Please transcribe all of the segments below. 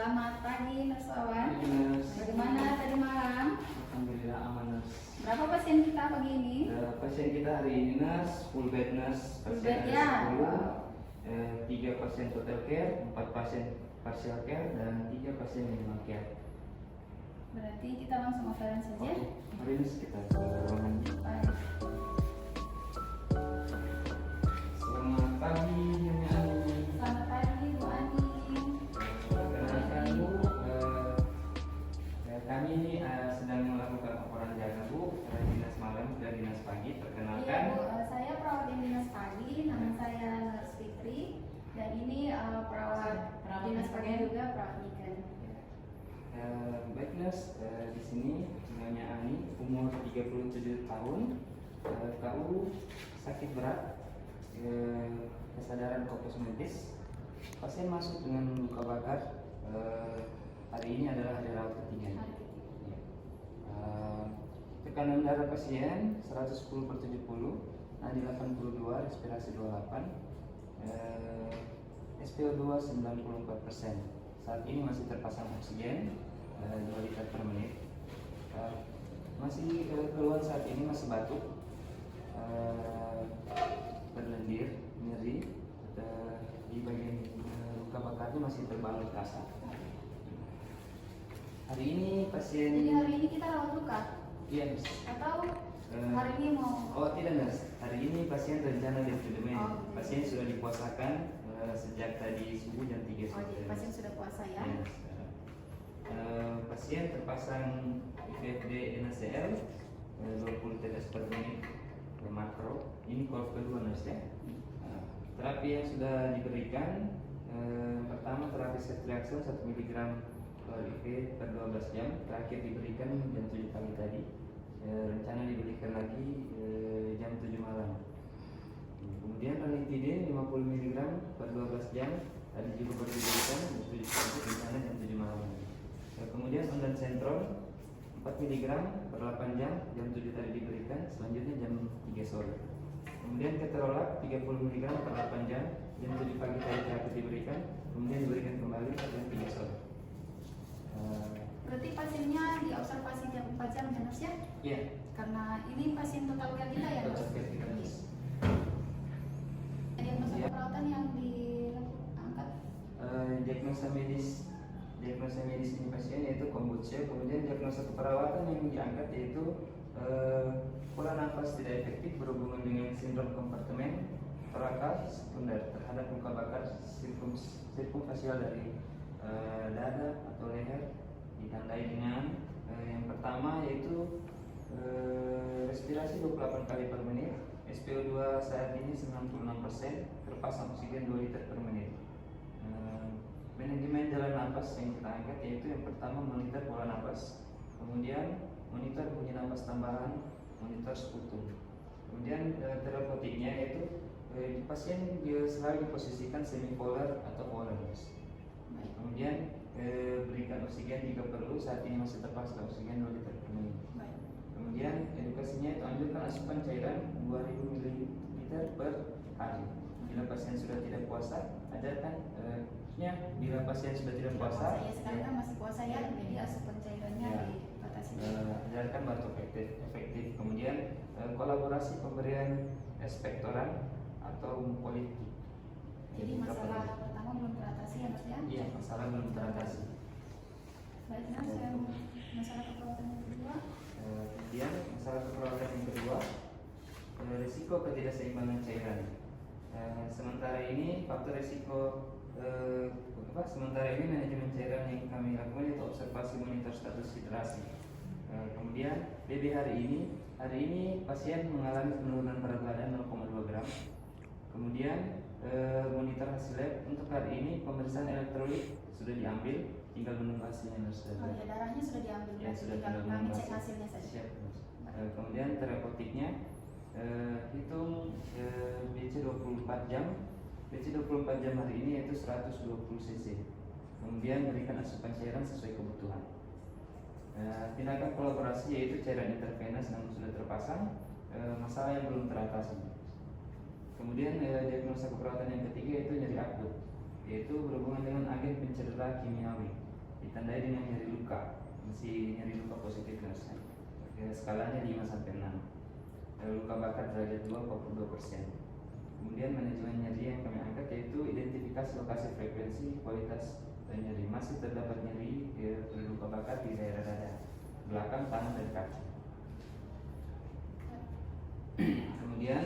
Selamat pagi nursawan. Nurse. Bagaimana tadi malam? Alhamdulillah aman nurse. Berapa pasien kita pagi ini? Pasien kita hari ini nurse, full bed nurse. Full Pasien bed, ada ya. 10, 3 pasien total care, 4 pasien partial care, dan 3 pasien minimal care. Berarti kita langsung operan saja. Oke, mari nurse kita ke ruangan. Baik. Selamat pagi Nyonya Ani. Selamat pagi Bu Ani. Perkenalkan Bu, kami ini sedang melakukan operan jaga Bu, dinas malam dan dinas pagi. Iya Perkenalkan. Bu, saya perawat di dinas pagi, nama saya Nurse Fitri. Dan ini perawat dinas pagi juga, perawat Niken. Baik nurse, di sini namanya Ani, umur 37 tahun, KU sakit berat, kesadaran kopos-medis. Pasien masuk dengan luka bakar. Hari ini adalah hari rawat ketiga. Ya. Tekanan darah pasien 110/70, nadi 82, respirasi 28, SpO2 94%. Saat ini masih terpasang oksigen 2 liter per menit. Masih keluhan saat ini masih batuk, berlendir, nyeri, di bagian luka bakarnya masih terbalut kasar. Hari ini pasien. Jadi hari ini kita rawat luka? Iya, Miss. Atau hari ini mau? Oh tidak, Miss. Hari ini pasien rencana diabetes. Pasien sudah dipuasakan sejak tadi subuh jam 3 Oh, jadi pasien sudah puasa ya? Ya, pasien terpasang IVFD NaCl 20 tetes per menit makro. Ini course kedua nurse ya. Terapi yang sudah diberikan, pertama terapi ceftriaxone 1 mg IV per 12 jam. Terakhir diberikan jam 7 pagi tadi. Rencana diberikan lagi jam 7 malam. Kemudian ranitidin 50 mg per 12 jam. Tadi juga baru diberikan jam 7 pagi, rencana jam 7 malam. Kemudian ondansetron 4 mg per 8 jam, jam 7 tadi diberikan, selanjutnya jam 3 sore. Kemudian keterolak 30 mg per 8 jam, jam 7 pagi tadi terakhir diberikan, kemudian diberikan kembali jam 3 sore. Berarti pasiennya diobservasi jam 4 jam ya nurse ya? Iya. Karena ini pasien total care kita ya nurse? Total care kita, nurse. Diagnosa Iya. keperawatan yang diangkat? Diagnosa medis ini pasien yaitu kombucha. Kemudian diagnosa keperawatan yang diangkat yaitu pola nafas tidak efektif berhubungan dengan sindrom kompartemen torakal sekunder terhadap luka bakar sirkumfasial dari dada atau leher, ditandai dengan yang pertama yaitu respirasi 28 kali per menit, SpO2 saat ini 96%, terpasang oksigen 2 liter per menit. Manajemen jalan nafas yang kita angkat yaitu yang pertama monitor pola nafas, kemudian monitor bunyi nafas tambahan, monitor sputum. Kemudian terapeutiknya yaitu pasien selalu diposisikan semipolar atau polar. Kemudian berikan oksigen jika perlu, saat ini masih terpasang oksigen 2 liter per menit. Kemudian edukasinya itu anjurkan asupan cairan 2000 ml per hari. Bila pasien sudah tidak puasa, ajarkan bila pasien sudah tidak puasa, Ya, sekarang kan masih puasa ya, jadi asupan cairannya Ya. dibatasi. ajarkan batuk efektif. Kemudian kolaborasi pemberian ekspektoran atau mukolytik. Jadi masalah pertama belum teratasi ya nurse ya? Iya, masalah belum teratasi. Baik nurse, yang masalah keperawatan yang kedua? Kemudian masalah keperawatan yang kedua, risiko ketidakseimbangan cairan. Sementara ini faktor risiko sementara ini manajemen cairan yang kami lakukan itu observasi monitor status hidrasi. Kemudian BB hari ini pasien mengalami penurunan berat badan 0,2 gram. Kemudian monitor hasil lab untuk hari ini pemeriksaan elektrolit sudah diambil, tinggal menunggu hasilnya nurse. Oh ya, darahnya sudah diambil, Ya, sudah tinggal tinggal kami menunggu cek hasilnya saja. Siap, nurse. Kemudian terapeutiknya hitung BC 24 jam. BC 24 jam hari ini yaitu 120 cc. Kemudian berikan asupan cairan sesuai kebutuhan. Tindakan kolaborasi yaitu cairan intravenous yang sudah terpasang, masalah yang belum teratasi. Kemudian diagnosa keperawatan yang ketiga yaitu nyeri akut, yaitu berhubungan dengan agen pencedera kimiawi. ditandai dengan nyeri luka, masih nyeri luka positif nurse. Skalanya 5 sampai 6. Luka bakar derajat 2 42%. Kemudian manajemen nyeri yang kami angkat yaitu identifikasi lokasi frekuensi kualitas nyeri. Masih terdapat nyeri luka bakar di daerah dada, belakang, tangan dan kaki. Kemudian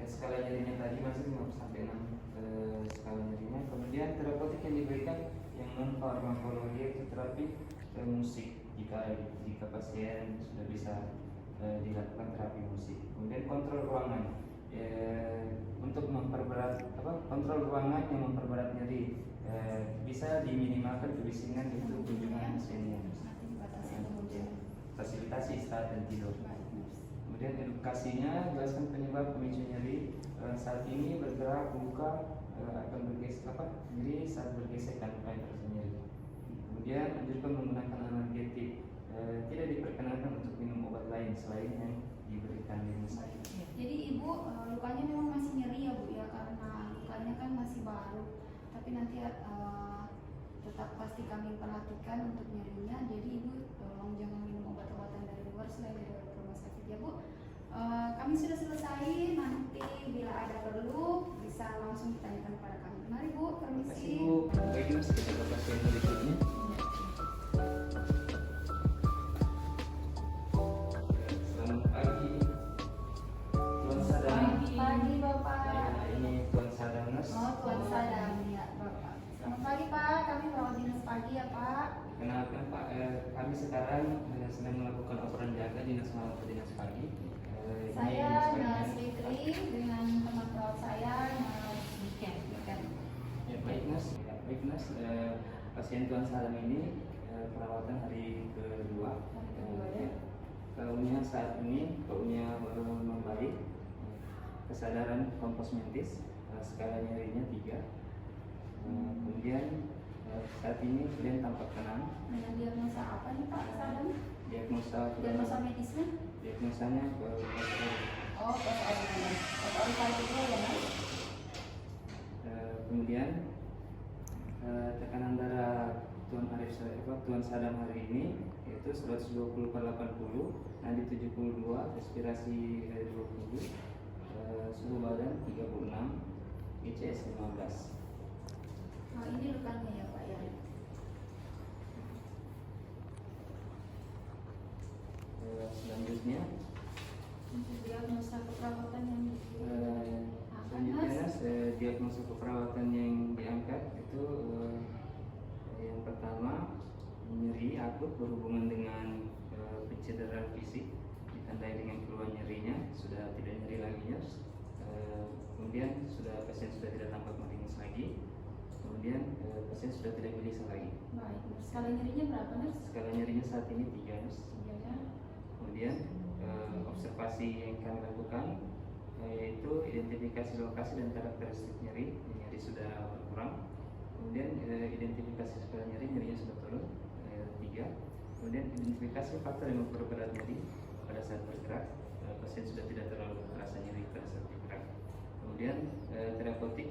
skala nyerinya tadi masih 5 sampai 6 skala nyerinya. Kemudian terapeutik yang diberikan yang non farmakologi itu terapi musik jika pasien sudah bisa dilakukan terapi musik. Kemudian kontrol ruangan untuk memperberat kontrol ruangan yang memperberat nyeri bisa diminimalkan kebisingan itu kunjungan pasiennya. Fasilitasi istirahat dan tidur. Kemudian edukasinya, jelaskan penyebab pemicu nyeri. Saat ini bergerak luka akan bergesek nyeri saat bergesekan luka yang terasa nyeri. Kemudian anjurkan menggunakan analgetik. Tidak diperkenankan untuk minum obat lain selain yang diberikan di rumah sakit. Jadi ibu lukanya memang masih nyeri ya bu ya, karena lukanya kan masih baru. Tapi nanti tetap pasti kami perhatikan untuk nyerinya. Jadi ibu tolong jangan minum obat-obatan dari luar selain dari rumah sakit ya bu. Kami sudah selesai. Nanti bila ada perlu bisa langsung ditanyakan kepada kami. Mari bu, permisi. Terima kasih bu. Baik mas, kita ke pasien berikutnya. Selamat pagi, Tuan Sadam. Pagi bapak. Ini Tuan Sadam mas. Oh Tuan Sadam ya bapak. Selamat pagi pak, kami perawat dinas pagi ya pak. Kenalkan Pak, kami sekarang sedang melakukan operan jaga dinas malam ke dinas pagi. Saya Nurse Fitri dengan teman perawat saya Nurse Diken. Ya, baik mas, pasien Tuan Sadam ini perawatan hari kedua. Kaunya saat ini membaik, kesadaran komposmentis, skala nyerinya 3. Kemudian saat ini kalian tampak tenang. Dengan diagnosa apa nih Pak Sadam? Diagnosa medisnya? Diagnosanya Oh, post-operatif itu ya Mas? kemudian tekanan darah Tuan Sadam hari ini yaitu 120/80, nadi 72, respirasi 20, suhu badan 36, ICS 15. Oh, ini lukanya ya Pak ya? Selanjutnya Untuk diagnosa keperawatan yang selanjutnya diagnosa keperawatan yang diangkat itu yang pertama nyeri akut berhubungan dengan pencederaan fisik ditandai dengan keluhan nyerinya, sudah tidak nyeri lagi ya. Kemudian pasien sudah tidak tampak meringis lagi. Kemudian pasien sudah tidak gelisah lagi. baik, skala nyerinya berapa Nurse? Skala nyerinya saat ini 3 Nurse. Iya ya. Kemudian observasi yang kami lakukan yaitu identifikasi lokasi dan karakteristik nyeri sudah berkurang. Kemudian identifikasi skala nyerinya sudah turun 3. Kemudian identifikasi faktor yang memperberat nyeri pada saat bergerak, pasien sudah tidak terlalu terasa nyeri pada saat bergerak. Kemudian terapeutik,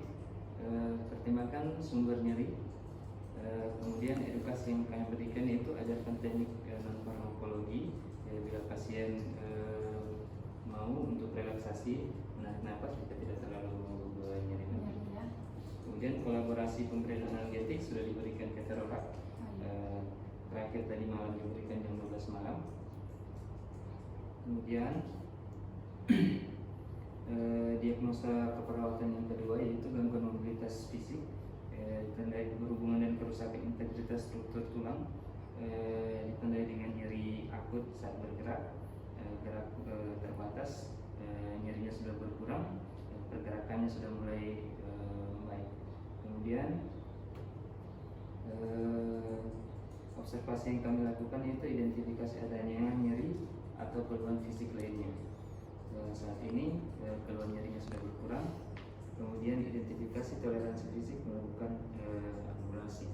pertimbangkan sumber nyeri. Kemudian edukasi yang kami berikan yaitu ajarkan teknik non farmakologi bila pasien mau untuk relaksasi menarik nafas jika tidak terlalu nyeri. Ya. Kemudian kolaborasi pemberian analgetik sudah diberikan keterorak. Terakhir tadi malam diberikan jam 12 malam. Kemudian diagnosa keperawatan yang kedua yaitu gangguan mobilitas fisik ditandai berhubungan dengan kerusakan integritas struktur tulang, ditandai dengan nyeri akut saat bergerak, gerak terbatas, nyerinya sudah berkurang, pergerakannya sudah mulai membaik. Kemudian observasi yang kami lakukan yaitu identifikasi adanya nyeri atau keluhan fisik lainnya. Saat ini keluhan nyerinya sudah berkurang. Kemudian identifikasi toleransi fisik melakukan ambulasi.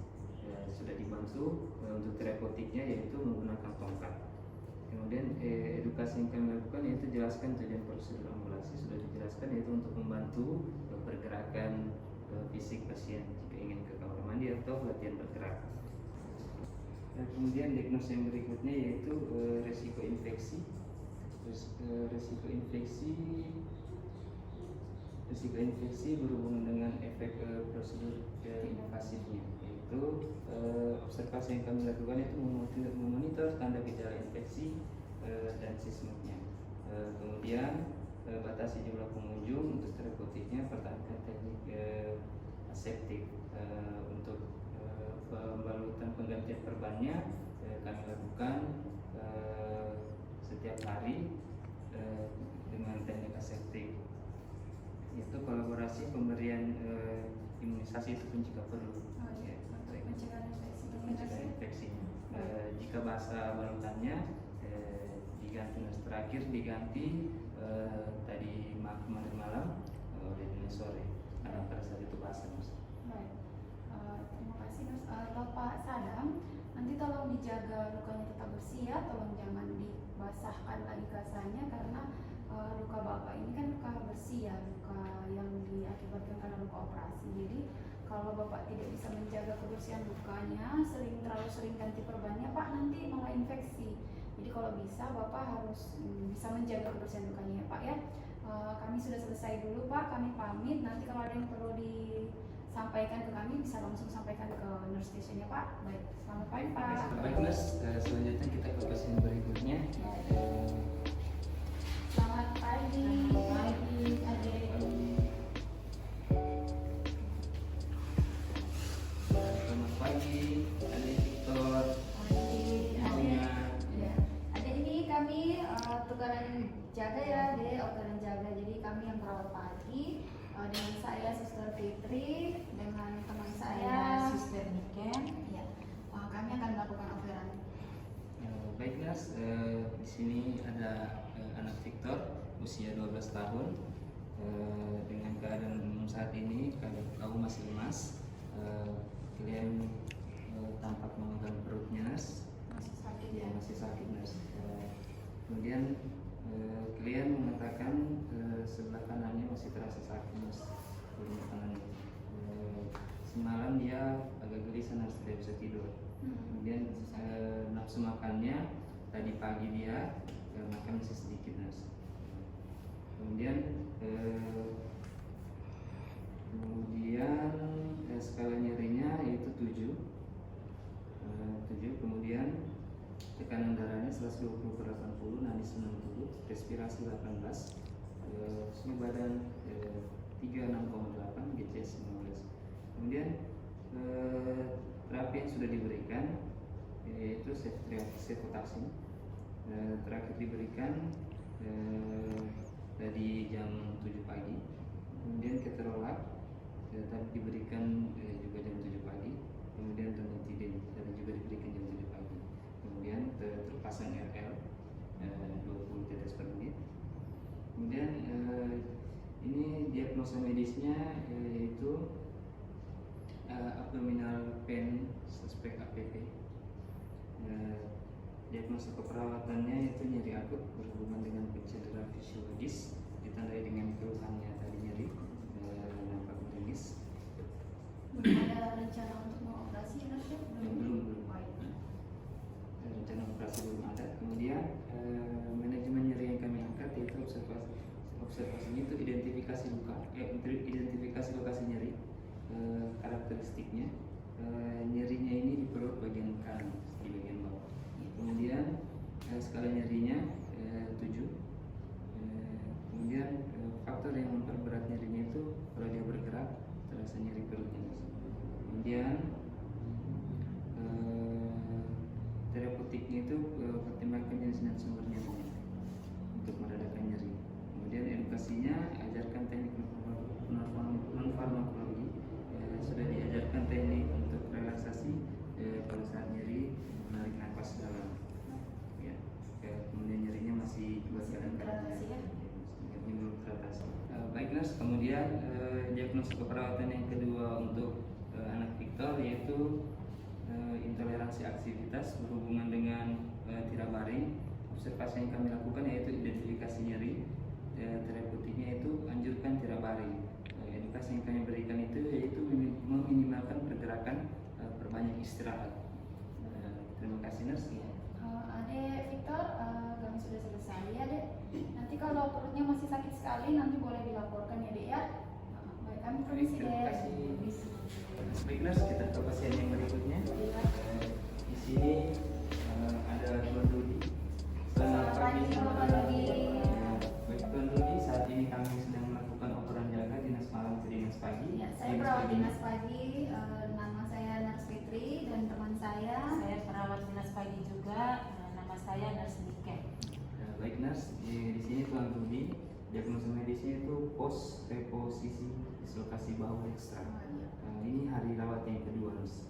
Sudah dibantu untuk terapeutiknya yaitu menggunakan tongkat. Kemudian edukasi yang kami lakukan yaitu jelaskan tujuan prosedur ambulasi, sudah dijelaskan yaitu untuk membantu pergerakan fisik pasien jika ingin ke kamar mandi atau latihan bergerak. Kemudian diagnosis yang berikutnya yaitu resiko infeksi. Resiko infeksi berhubungan dengan efek prosedur invasifnya, yaitu observasi yang kami lakukan itu memonitor tanda gejala infeksi dan sismiknya. Kemudian batasi jumlah pengunjung. Untuk terapeutiknya pertahankan teknik aseptik. Untuk pembalutan penggantian perbannya kami lakukan setiap hari dengan teknik aseptik. Itu kolaborasi pemberian imunisasi itu pun jika perlu. Ya, Mencegah mencegah infeksinya. Jika basah balutannya diganti terakhir diganti tadi kemarin malam oleh Dinas sore karena pada saat itu basah mas. Baik, terima kasih Mas. Pak Sadam, nanti tolong dijaga lukanya tetap bersih ya, tolong jangan dibasahkan lagi kasarnya karena luka Bapak ini kan luka bersih ya, luka yang diakibatkan karena luka operasi. Jadi kalau Bapak tidak bisa menjaga kebersihan lukanya, terlalu sering ganti perbannya Pak, nanti malah infeksi. Jadi kalau bisa Bapak harus bisa menjaga kebersihan lukanya ya Pak ya. Kami sudah selesai dulu Pak, kami pamit. Nanti kalau ada yang perlu disampaikan ke kami bisa langsung sampaikan ke nurse stationnya Pak. Baik, selamat pagi Pak. Baik mas, selanjutnya kita ke pasien berikutnya. Selamat pagi. Adik. Selamat pagi, Adik Victor. Adik ini kami tukaran jaga ya, Dek, tukaran jaga. Jadi kami yang merawat pagi dengan saya Suster Fitri, dengan teman saya Suster Niken. Ya, kami akan melakukan orderan. Baik mas, di sini ada anak Victor usia 12 tahun. Dengan keadaan umum saat ini kau masih lemas. Kalian tampak memegang perutnya mas. Masih sakit Ya, ya? masih sakit mas. Kemudian kalian mengatakan sebelah kanannya masih terasa sakit mas. Sebelah kanannya. Semalam dia agak gelisah dan tidak bisa tidur. Kemudian nafsu makannya tadi pagi dia makan masih sedikit mas. Kemudian skala nyerinya yaitu 7. Kemudian tekanan darahnya 120/80, nadi 90, respirasi 18, suhu badan 36,8, GCS 15. Kemudian terapi yang sudah diberikan yaitu cefotaxime, terakhir diberikan tadi jam 7 pagi. Kemudian keterolak tadi diberikan juga jam 7 pagi. Kemudian ranitidin tadi juga diberikan jam 7 pagi. Kemudian terpasang RL 20 tetes per menit. Kemudian ini diagnosa medisnya yaitu abdominal pain suspek APP. Diagnosa keperawatannya itu nyeri akut berhubungan dengan pencedera fisiologis ditandai dengan keluhannya tadi nyeri, nampak meringis. Belum ada rencana untuk mengoperasi nurse? Belum. Rencana operasi belum ada. Kemudian manajemen nyeri yang kami angkat yaitu observasinya itu identifikasi lokasi nyeri, karakteristiknya nyerinya ini di perut bagian kanan, di bagian bawah. Kemudian skala nyerinya 7. Kemudian faktor yang memperberat nyerinya itu kalau dia bergerak terasa nyeri perutnya. Kemudian terapeutiknya itu pertimbangkan jenis dan sumber nyerinya untuk meredakan nyeri. Kemudian edukasinya ajarkan teknik non farmakologi, sudah diajarkan teknik untuk relaksasi pada saat nyeri, menarik nafas dalam. Ya. Kemudian nyerinya masih bagian Teratasi ya? belum teratasi. Baik nurse, kemudian diagnosa keperawatan yang kedua untuk anak Victor yaitu intoleransi aktivitas berhubungan dengan tirabaring. Observasi yang kami lakukan yaitu identifikasi nyeri, terapeutiknya itu anjurkan tirabaring. Edukasi yang kami berikan itu yaitu meminimalkan pergerakan, perbanyak istirahat. kasih nurse. Adek Victor, kami sudah selesai ya dek. Nanti kalau perutnya masih sakit sekali nanti boleh dilaporkan ya dek ya. Baik, kami permisi Terima dek. kasih. Baik nurse, kita ke pasien yang berikutnya. Iya. Di sini ada Tuan Rudi. Selamat pagi. Bapak Rudi. Baik Tuan Rudi, saat ini kami sedang melakukan operan jaga dinas malam ke dinas pagi. Ya, saya perawat dinas pagi. Nama saya Nurse Fitri dan teman saya. Saya perawat dinas pagi juga. Nama saya Nurse Niken. Baik nurse, di sini Tuan Rudi, diagnosa medisnya itu post reposisi dislokasi bahu ekstra. Ini hari rawat yang kedua nurse.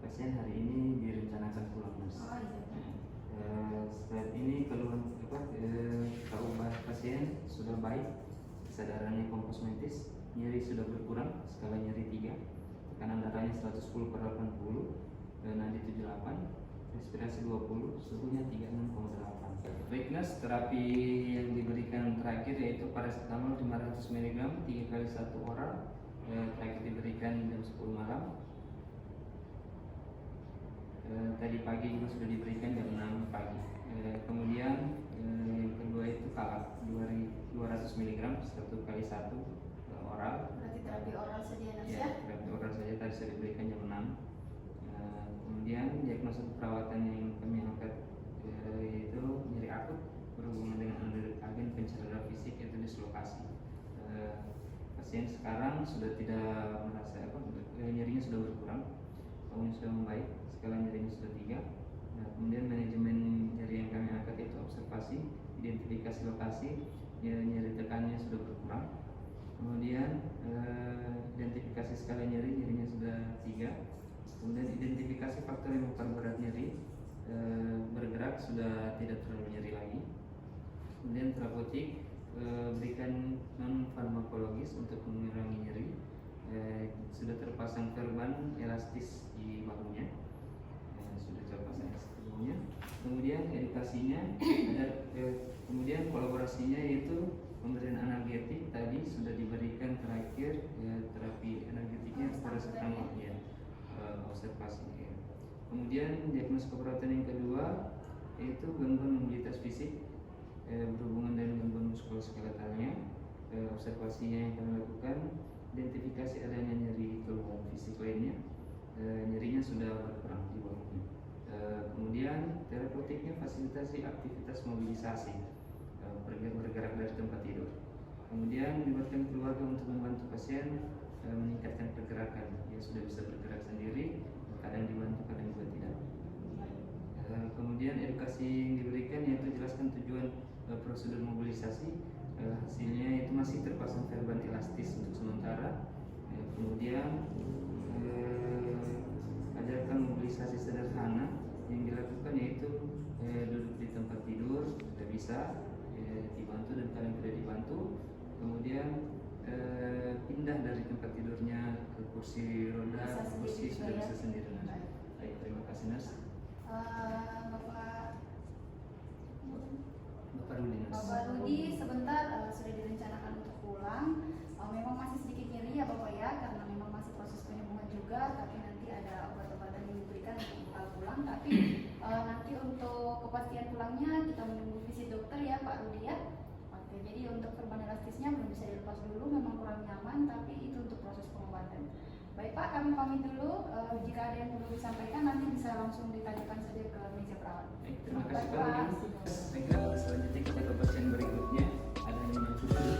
Pasien hari ini direncanakan pulang nurse. Oh iya. Saat ini keluhan keubah pasien sudah baik, kesadarannya komposmentis, nyeri sudah berkurang, skala nyeri 3, tekanan darahnya 110/80, nadi 78, respirasi 20, suhunya 36,8. Baik nurse, terapi yang diberikan terakhir yaitu paracetamol 500 mg 3 kali 1 oral, terakhir diberikan jam 10 malam. Tadi pagi juga sudah diberikan jam 6 pagi. Kemudian yang kedua itu kalap 200 mg 1 kali 1 oral. Berarti terapi oral saja nurse Ya, ya. terapi oral saja tadi sudah diberikan jam 6. Kemudian diagnosa perawatan yang kami angkat yaitu nyeri akut berhubungan dengan agen pencedera fisik yaitu dislokasi. Pasien sekarang sudah tidak merasa nyerinya sudah berkurang, baunya sudah membaik, skala nyerinya sudah 3. Kemudian manajemen nyeri yang kami angkat yaitu observasi, identifikasi lokasi, nyeri tekannya sudah berkurang. Kemudian identifikasi skala nyerinya sudah 3. Kemudian identifikasi faktor yang memperberat nyeri, bergerak sudah tidak terlalu nyeri lagi. Kemudian terapeutik, berikan non farmakologis untuk mengurangi nyeri, sudah terpasang perban elastis di bahunya, sudah terpasang elastis di bahunya. Kemudian edukasinya, kemudian kolaborasinya yaitu pemberian analgetik tadi sudah diberikan terakhir, terapi analgetiknya paracetamol ya. Observasi ya. Kemudian diagnosis keperawatan yang kedua yaitu gangguan mobilitas fisik berhubungan dengan gangguan muskuloskeletalnya. Observasinya yang kami lakukan, identifikasi adanya nyeri keluhan fisik lainnya, nyerinya sudah berkurang di bawahnya. Kemudian terapeutiknya fasilitasi aktivitas mobilisasi, bergerak dari tempat tidur. Kemudian dilibatkan keluarga untuk membantu pasien meningkatkan pergerakan, dia sudah bisa bergerak sendiri, kadang dibantu kadang juga tidak. Kemudian edukasi yang diberikan yaitu jelaskan tujuan prosedur mobilisasi, hasilnya itu masih terpasang perban elastis untuk sementara. Kemudian ajarkan mobilisasi sederhana yang dilakukan yaitu duduk di tempat tidur sudah bisa, dibantu dan kadang tidak dibantu. Kemudian pindah dari tempat tidurnya ke kursi roda, kursi sudah bisa sendiri. Baik, terima kasih nurse. Bapak Rudi nurse. Bapak Rudi sebentar, sudah direncanakan untuk pulang. Memang masih sedikit nyeri ya Bapak ya, karena memang masih proses penyembuhan juga, tapi nanti ada obat-obatan yang diberikan untuk pulang. Tapi nanti untuk kepastian pulangnya kita menunggu visit dokter ya Pak Rudi ya. Oke, jadi untuk perban elastisnya belum bisa dilepas dulu, memang kurang nyaman, tapi itu untuk proses pengobatan. Baik Pak, kami pamit dulu. Jika ada yang perlu disampaikan nanti bisa langsung ditanyakan saja ke meja perawat. Baik, terima kasih Pak Rudi. Baiklah, selanjutnya kita ke pasien berikutnya. Ada Nyonya Putri.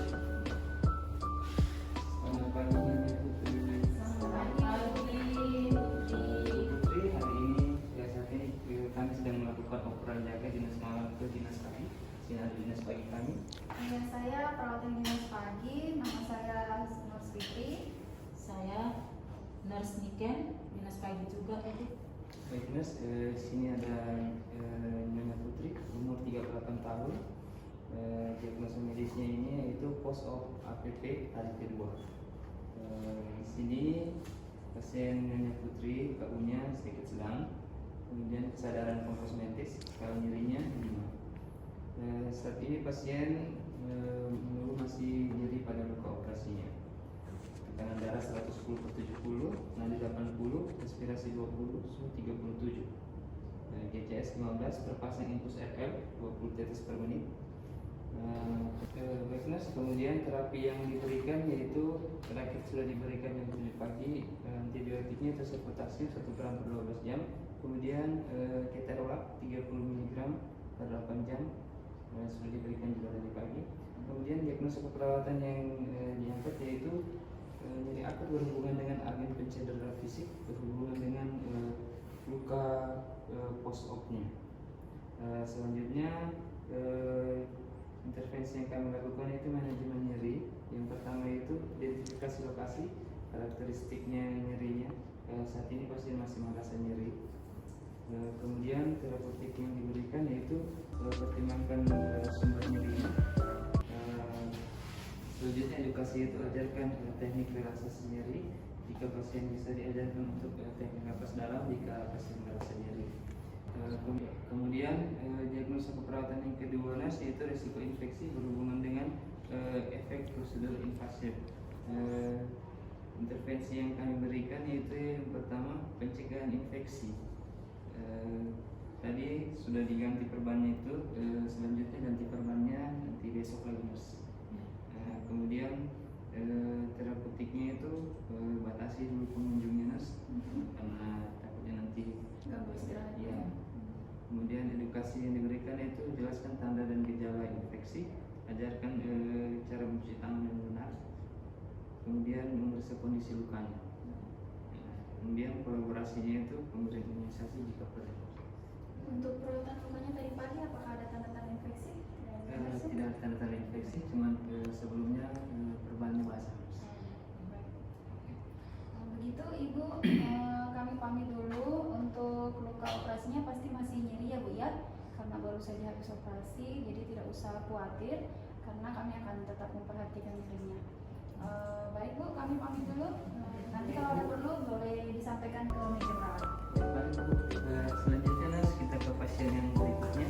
Selamat pagi Nyonya Putri. Selamat pagi Putri, hari ini saat ini kami sedang melakukan operan jaga dinas malam ke dinas pagi. Sini ada dinas pagi kami. Iya, saya perawat dinas pagi, nama saya Nurse Fitri. Saya Nurse Niken, dinas pagi juga. Baik nurse, sini ada Nyonya Putri, umur 38 tahun. Diagnosa medisnya ini yaitu post op APP hari kedua. Di sini pasien Nyonya Putri KU-nya sedikit sedang, kemudian kesadaran komposmentis, skala nyerinya 5. Saat ini pasien mengeluh masih nyeri pada luka operasinya. Tekanan darah 110/70, nadi 80, respirasi 20, suhu 37. GCS 15 terpasang impuls RL 20 tetes per menit. Baiknas, kemudian terapi yang diberikan yaitu terakhir sudah diberikan jam 7 pagi, antibiotiknya tersebutasi 1 gram per 12 jam, kemudian keterolak 30 mg per 8 jam sudah diberikan juga tadi pagi. Kemudian diagnosa keperawatan yang diangkat yaitu nyeri akut berhubungan dengan agen pencedera fisik, berhubungan dengan luka post op-nya. Selanjutnya intervensi yang kami lakukan itu manajemen nyeri. Yang pertama itu identifikasi lokasi, karakteristiknya nyerinya. Saat ini pasien masih merasa nyeri. Kemudian terapeutik yang diberikan yaitu pertimbangkan sumber nyerinya. Selanjutnya edukasi itu ajarkan teknik relaksasi nyeri. Jika pasien bisa diajarkan untuk teknik napas dalam jika pasien merasa nyeri. Kemudian diagnosa keperawatan yang kedua yaitu risiko infeksi berhubungan dengan efek prosedur invasif. Intervensi yang kami berikan yaitu yang pertama pencegahan infeksi. Tadi sudah diganti perbannya itu, selanjutnya ganti perbannya nanti besok lagi mas. Kemudian terapeutiknya itu batasi dulu pengunjungnya nas, karena takutnya nanti Ganggu istirahat. ya. Kemudian edukasi yang diberikan itu jelaskan tanda dan gejala infeksi, ajarkan cara mencuci tangan yang benar, kemudian memeriksa kondisi lukanya. Kemudian kolaborasinya itu pemberian imunisasi jika perlu. Untuk perawatan lukanya tadi pagi apakah ada tanda-tanda infeksi? Tidak ada tanda-tanda infeksi, cuman sebelumnya perbannya basah. Begitu Ibu, kami pamit dulu. Untuk luka operasinya pasti masih nyeri ya Bu ya, karena baru saja habis operasi, jadi tidak usah khawatir karena kami akan tetap memperhatikan nyerinya. Baik Bu, kami pamit dulu. Nanti kalau ada perlu boleh disampaikan ke meja perawat. Baik Bu, selanjutnya nas kita ke pasien yang berikutnya.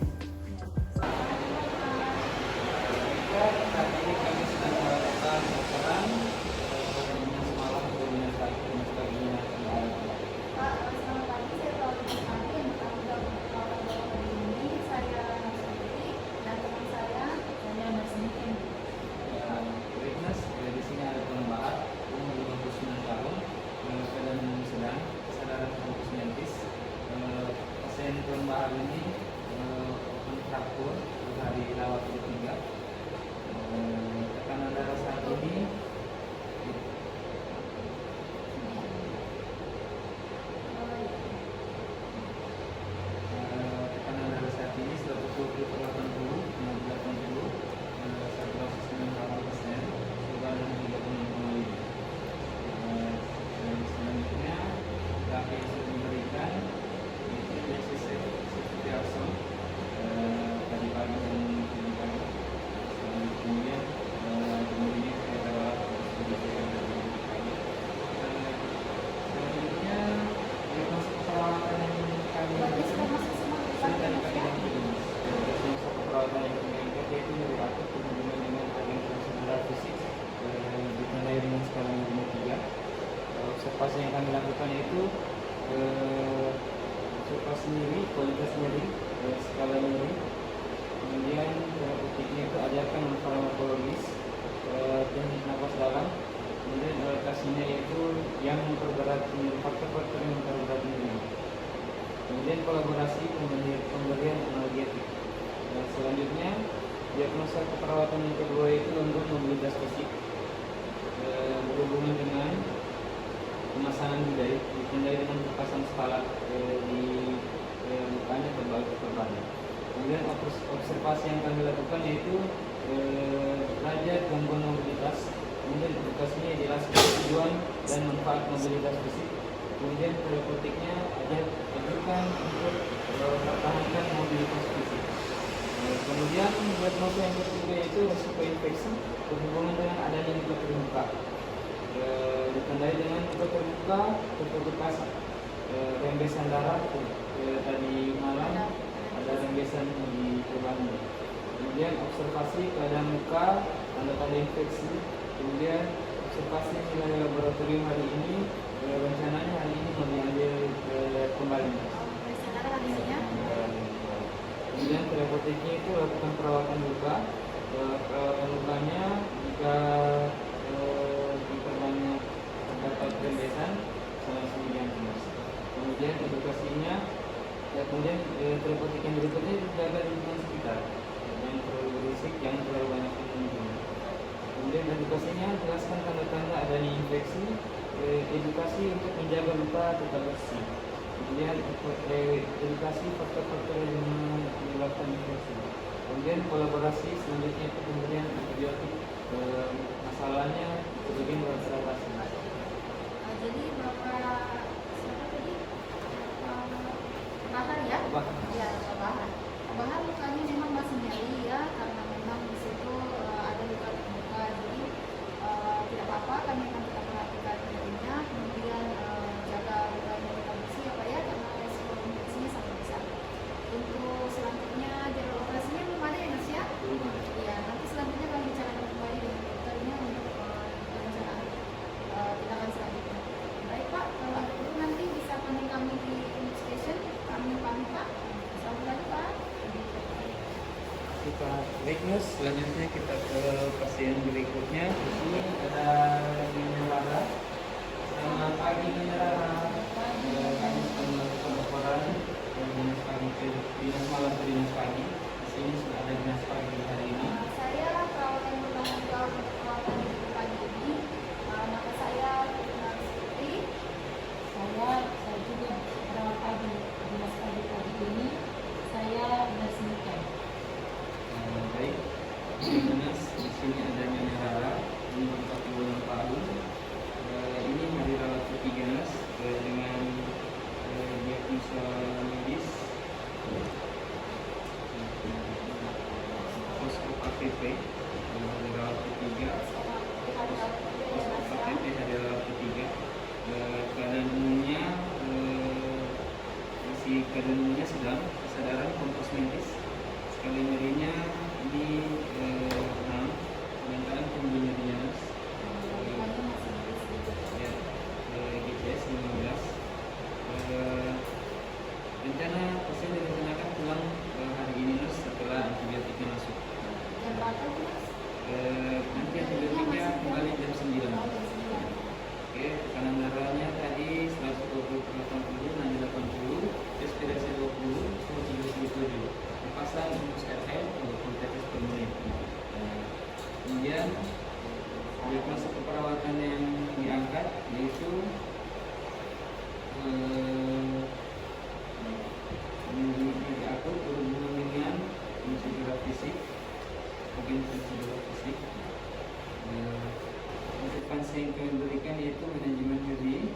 Saat ini kami sedang melakukan operan semalam kemudian pagi dan sebagainya. Pak, selamat pagi. Saya tahu sekali yang bertanggung jawab perawatan ini. Saya sendiri dan teman saya. Baiknas, di sini ada pengembaraan umur 59 tahun, keadaan sedang, kesadaran fokus. Pasien pengembaraan ini open fracture hari rawat ketiga. Tekanan darah saat ini tekanan darah saat ini 120/80, 80, saturasi 98%, beban 36,5. Selanjutnya terapi yang sudah diberikan itu diasis ceftriaxone tadi pagi dan ini pagi. Kemudian kemudian saya rawat selanjutnya masuk perawatan yang kami Berarti sudah masuk semua sudah departemen tadi ya? pagi dan masuk perawatan yang kami angkat yaitu dari akut berhubungan dengan agen prosedural fisik ditandai dengan skala nyeri 3. Observasi yang kami lakukan yaitu observasi nyeri, kualitas nyeri, skala nyeri. Kemudian terapeutiknya itu ajarkan farmakologis, teknik nafas dalam. Kemudian adaptasinya yaitu yang memperberat nyeri, faktor-faktor yang memperberat nyeri. Kemudian kolaborasi pemberian analgetik. Selanjutnya diagnosa keperawatan yang kedua itu gangguan mobilitas fisik berhubungan dengan pemasangan bidai ditandai dengan perpasan spalat di lukanya berbagai perbannya. Kemudian observasi yang kami lakukan yaitu belajar gangguan mobilitas, kemudian edukasinya jelaskan tujuan dan manfaat mobilitas fisik, kemudian terapeutiknya ajarkan untuk mempertahankan mobilitas fisik. Kemudian diagnosa yang ketiga yaitu risiko infeksi berhubungan dengan adanya luka terbuka, ditandai dengan luka terbuka, bekas rembesan darah tadi malam ada rembesan di perbannya. Kemudian observasi keadaan luka, tanda-tanda infeksi, kemudian observasi nilai laboratorium hari ini, rencananya hari ini mau diambil kembali. Saudara kondisinya? Strategi itu lakukan perawatan luka. Perawatan lukanya jika diperbanyak terdapat rembesan sama sembilan jenis. Kemudian edukasinya, kemudian terapotik yang berikutnya jaga lingkungan sekitar. Jangan terlalu berisik, jangan terlalu banyak pengunjung. Kemudian edukasinya jelaskan tanda-tanda adanya infeksi, edukasi untuk menjaga luka tetap bersih. Kemudian edukasi faktor-faktor yang menyebabkan infeksi. Kemudian kolaborasi selanjutnya itu pemberian antibiotik. Masalahnya sebagian beratasi. Jadi Bapak siapa tadi? Bahar ya? Bahar. Ya, Bapak Bahar. Bahar lukanya memang masih nyeri ya, karena memang di situ ada luka terbuka. Jadi tidak apa-apa, kami akan tetap perhatikan nyerinya. Kemudian jaga lukanya tetap bersih ya Pak ya, karena resiko infeksinya sangat besar. Untuk selanjutnya jadwal operasinya belum ada ya Mas ya? Ya, nanti selanjutnya kami bicarakan kembali dengan dokternya untuk perencanaan tindakan selanjutnya. Baik Pak, kalau ada perlu nanti bisa panggil kami di clinic station. Kami pamit Pak. Selamat pagi Pak. Kita Magnus, selanjutnya kita ke pasien berikutnya. Di sini ada Nyonya Lara. Selamat pagi Nyonya Lara. Kami sedang melakukan laporan dinas pagi ke dinas malam ke dinas pagi. Di sini sudah ada dinas pagi hari ini. Saya perawat yang bertanggung jawab untuk perawatan di pagi ini. Nama saya Putri Siti. Saya juga perawat pagi dinas pagi ini. Saya bersihkan. Baik, dinas di sini ada Nyonya Lara, ini 40 tahun. Ini hari rawat ketiga Nas dengan diagnosa medis post APP hari rawat ketiga. Post APP hari rawat ketiga. Keadaan umumnya keadaan umumnya sedang, kesadaran kompos medis. Sekali nyerinya ini 6, sedangkan kemudian nyerinya Nas. Ya, GCS 15. Rencana pasien direncanakan pulang hari ini Nas setelah antibiotiknya masuk. Jam berapa Mas? Nanti antibiotiknya kembali jam 9. Oke, tekanan darahnya tadi 120/80, nanti 80, respirasi 20, suhu 37. Pasang infus RL 20 tetes per menit. Kemudian diagnosa keperawatan yang diangkat yaitu nyeri akut berhubungan dengan fungsi gerak fisik, bagian fungsi gerak fisik. Observasi yang kami berikan yaitu manajemen nyeri.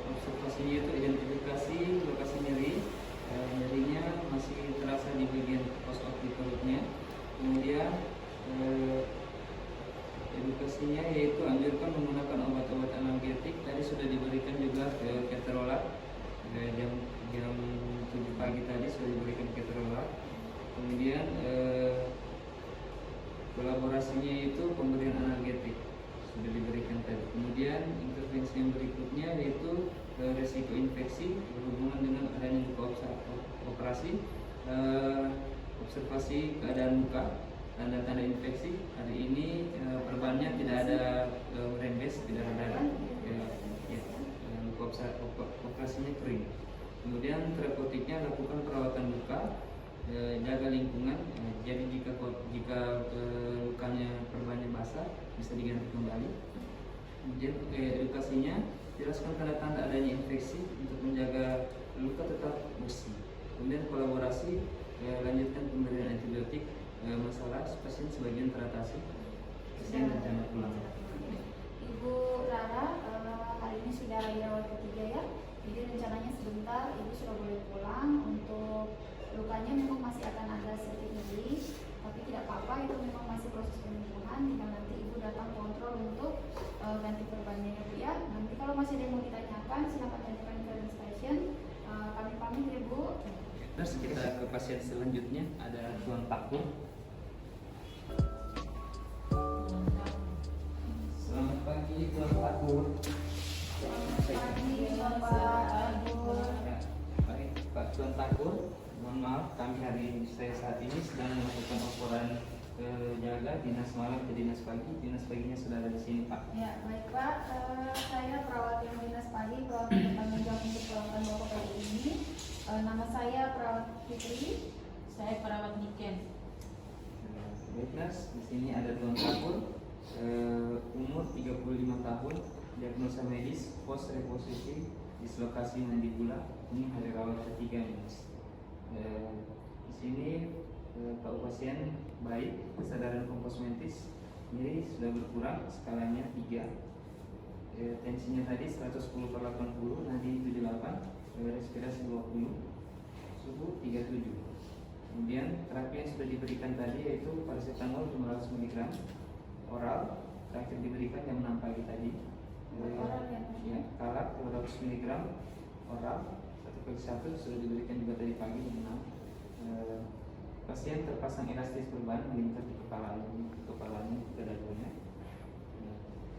Observasinya itu identifikasi lokasi nyeri. Nyerinya masih terasa di bagian post op di perutnya. Kemudian edukasinya yaitu anjurkan menggunakan obat-obat analgetik. Tadi sudah diberikan juga keterolat. Jam 7 pagi tadi sudah diberikan keterolat. Kemudian kolaborasinya itu pemberian analgetik sudah diberikan tadi. Kemudian intervensi yang berikutnya yaitu resiko infeksi berhubungan dengan adanya luka operasi, observasi keadaan luka, tanda-tanda infeksi. Hari ini perbannya tidak ada rembes, tidak ada darah, luka operasinya kering. Kemudian terapotiknya lakukan perawatan luka, jaga lingkungan. Jadi jika lukanya perbannya basah bisa diganti kembali. Kemudian edukasinya jelaskan tanda-tanda adanya infeksi untuk menjaga luka tetap bersih. Kemudian kolaborasi, lanjutkan pemberian antibiotik. Masalah pasien sebagian teratasi, pasien rencana pulang. Ibu Rara hari ini sudah dirawat ketiga ya, jadi rencananya sebentar ibu sudah boleh pulang. Untuk lukanya memang masih akan ada sedikit nyeri, tapi tidak apa-apa, itu memang masih proses penyembuhan. Tinggal nanti ibu datang kontrol untuk ganti perbannya ya Bu ya. Nanti kalau masih ada yang mau ditanyakan silakan tanyakan ke station. Kami pamit ya Bu. Terus kita ke pasien selanjutnya ada Tuan Takur. Selamat pagi Tuan Takur. Selamat pagi Bapak Ibu. Ya, baik Pak Tuan Takur. mohon maaf, kami saya saat ini sedang melakukan laporan jaga dinas malam ke dinas pagi. Dinas paginya sudah ada di sini, Pak. Ya, baik Pak. Saya perawat yang dinas pagi, perawat yang bertanggung jawab untuk perawatan Bapak pagi ini. Nama saya perawat Fitri. Saya perawat Niken. Baik, Nas, di sini ada Tuan Kapur, umur 35 tahun, diagnosa medis, pos reposisi, dislokasi mandibula. Ini hari rawat ketiga, Mas. Di sini kalau pasien baik, kesadaran komposmentis, nyeri sudah berkurang, skalanya 3. Tensinya tadi 110/80, nadi 78, respirasi 20, suhu 37. Kemudian terapi yang sudah diberikan tadi yaitu paracetamol 500 mg oral, terakhir diberikan jam 6 pagi tadi. Oral ya? Kalak 200 mg oral, 1/1 sudah diberikan juga tadi pagi jam 6. Pasien terpasang elastis perban melingkar di kepalanya ke dagunya.